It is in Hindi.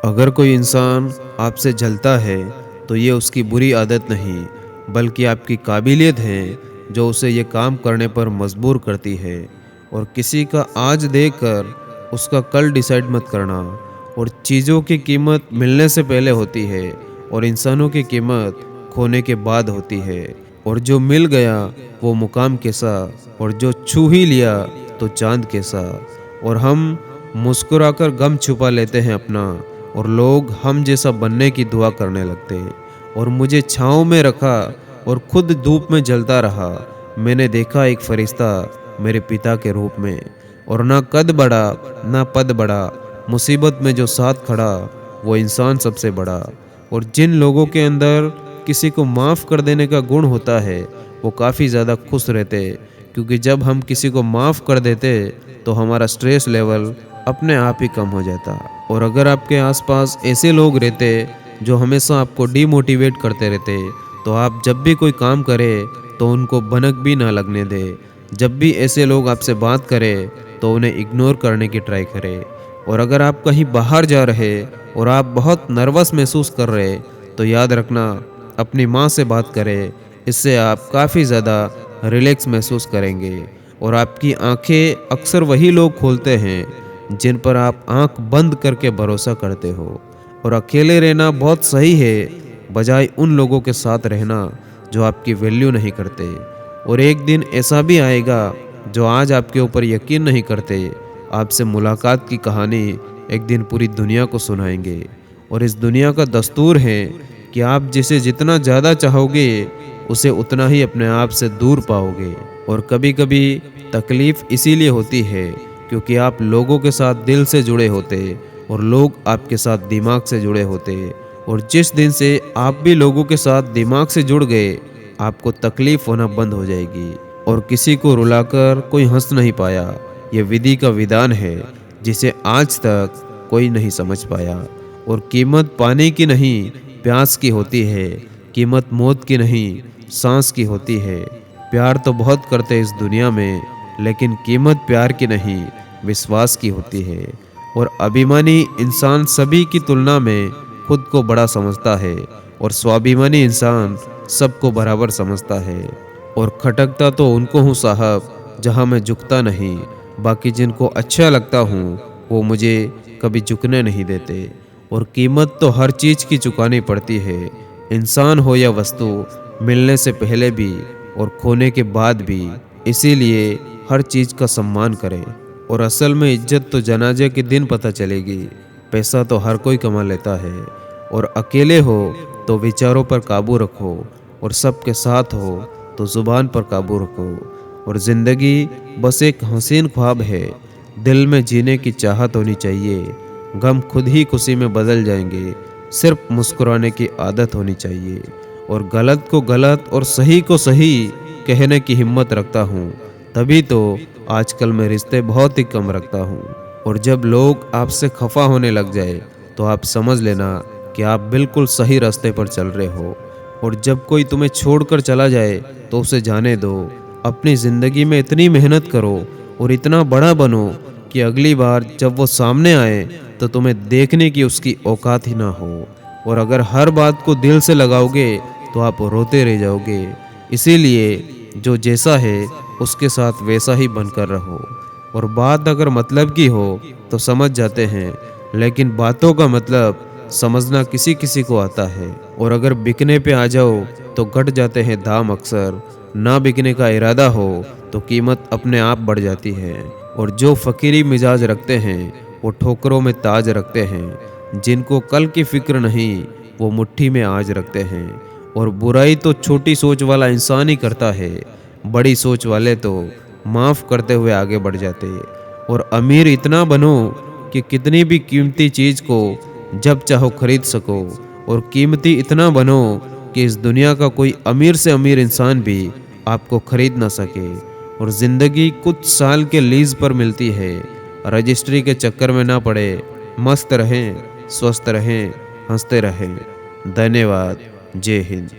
अगर कोई इंसान आपसे जलता है तो ये उसकी बुरी आदत नहीं, बल्कि आपकी काबिलियत है जो उसे ये काम करने पर मजबूर करती है। और किसी का आज देखकर उसका कल डिसाइड मत करना। और चीज़ों की कीमत मिलने से पहले होती है और इंसानों की कीमत खोने के बाद होती है। और जो मिल गया वो मुकाम कैसा, और जो छू ही लिया तो चांद कैसा। और हम मुस्कुराकर गम छुपा लेते हैं अपना, और लोग हम जैसा बनने की दुआ करने लगते। और मुझे छाँव में रखा और खुद धूप में जलता रहा। मैंने देखा एक फरिश्ता मेरे पिता के रूप में। और ना कद बढ़ा ना पद बढ़ा, मुसीबत में जो साथ खड़ा वो इंसान सबसे बड़ा। और जिन लोगों के अंदर किसी को माफ़ कर देने का गुण होता है वो काफ़ी ज़्यादा खुश रहते, क्योंकि जब हम किसी को माफ़ कर देते तो हमारा स्ट्रेस लेवल अपने आप ही कम हो जाता। और अगर आपके आसपास ऐसे लोग रहते जो हमेशा आपको डीमोटिवेट करते रहते, तो आप जब भी कोई काम करें तो उनको भनक भी ना लगने दे। जब भी ऐसे लोग आपसे बात करें तो उन्हें इग्नोर करने की ट्राई करें। और अगर आप कहीं बाहर जा रहे और आप बहुत नर्वस महसूस कर रहे, तो याद रखना अपनी माँ से बात करें। इससे आप काफ़ी ज़्यादा रिलैक्स महसूस करेंगे। और आपकी आंखें अक्सर वही लोग खोलते हैं जिन पर आप आंख बंद करके भरोसा करते हो। और अकेले रहना बहुत सही है, बजाय उन लोगों के साथ रहना जो आपकी वैल्यू नहीं करते। और एक दिन ऐसा भी आएगा जो आज आपके ऊपर यकीन नहीं करते, आपसे मुलाकात की कहानी एक दिन पूरी दुनिया को सुनाएंगे। और इस दुनिया का दस्तूर है कि आप जिसे जितना ज़्यादा चाहोगे उसे उतना ही अपने आप से दूर पाओगे। और कभी कभी तकलीफ़ इसीलिए होती है क्योंकि आप लोगों के साथ दिल से जुड़े होते और लोग आपके साथ दिमाग से जुड़े होते। और जिस दिन से आप भी लोगों के साथ दिमाग से जुड़ गए, आपको तकलीफ़ होना बंद हो जाएगी। और किसी को रुलाकर कोई हंस नहीं पाया, ये विधि का विधान है जिसे आज तक कोई नहीं समझ पाया। और कीमत पानी की नहीं प्यास की होती है, कीमत मौत की नहीं सांस की होती है। प्यार तो बहुत करते इस दुनिया में, लेकिन कीमत प्यार की नहीं विश्वास की होती है। और अभिमानी इंसान सभी की तुलना में खुद को बड़ा समझता है, और स्वाभिमानी इंसान सबको बराबर समझता है। और खटकता तो उनको हूँ साहब जहाँ मैं झुकता नहीं, बाकी जिनको अच्छा लगता हूँ वो मुझे कभी झुकने नहीं देते। और कीमत तो हर चीज़ की चुकानी पड़ती है, इंसान हो या वस्तु, मिलने से पहले भी और खोने के बाद भी। इसीलिए हर चीज़ का सम्मान करें। और असल में इज्जत तो जनाजे के दिन पता चलेगी। पैसा तो हर कोई कमा लेता है। और अकेले हो तो विचारों पर काबू रखो, और सबके साथ हो तो ज़ुबान पर काबू रखो। और ज़िंदगी बस एक हसीन ख्वाब है, दिल में जीने की चाहत होनी चाहिए। गम खुद ही खुशी में बदल जाएंगे, सिर्फ मुस्कुराने की आदत होनी चाहिए। और गलत को गलत और सही को सही कहने की हिम्मत रखता हूँ, तभी तो आजकल मैं रिश्ते बहुत ही कम रखता हूँ। और जब लोग आपसे खफा होने लग जाए तो आप समझ लेना कि आप बिल्कुल सही रास्ते पर चल रहे हो। और जब कोई तुम्हें छोड़कर चला जाए तो उसे जाने दो। अपनी ज़िंदगी में इतनी मेहनत करो और इतना बड़ा बनो कि अगली बार जब वो सामने आए तो तुम्हें देखने की उसकी औकात ही ना हो। और अगर हर बात को दिल से लगाओगे तो आप रोते रह जाओगे। इसीलिए जो जैसा है उसके साथ वैसा ही बनकर रहो। और बात अगर मतलब की हो तो समझ जाते हैं, लेकिन बातों का मतलब समझना किसी किसी को आता है। और अगर बिकने पे आ जाओ तो घट जाते हैं दाम अक्सर, ना बिकने का इरादा हो तो कीमत अपने आप बढ़ जाती है। और जो फ़कीरी मिजाज रखते हैं वो ठोकरों में ताज रखते हैं, जिनको कल की फिक्र नहीं वो मुट्ठी में आज रखते हैं। और बुराई तो छोटी सोच वाला इंसान ही करता है, बड़ी सोच वाले तो माफ़ करते हुए आगे बढ़ जाते। और अमीर इतना बनो कि कितनी भी कीमती चीज़ को जब चाहो खरीद सको, और कीमती इतना बनो कि इस दुनिया का कोई अमीर से अमीर इंसान भी आपको खरीद ना सके। और ज़िंदगी कुछ साल के लीज पर मिलती है, रजिस्ट्री के चक्कर में ना पड़े। मस्त रहें, स्वस्थ रहें, हंसते रहें। धन्यवाद। जय हिंद।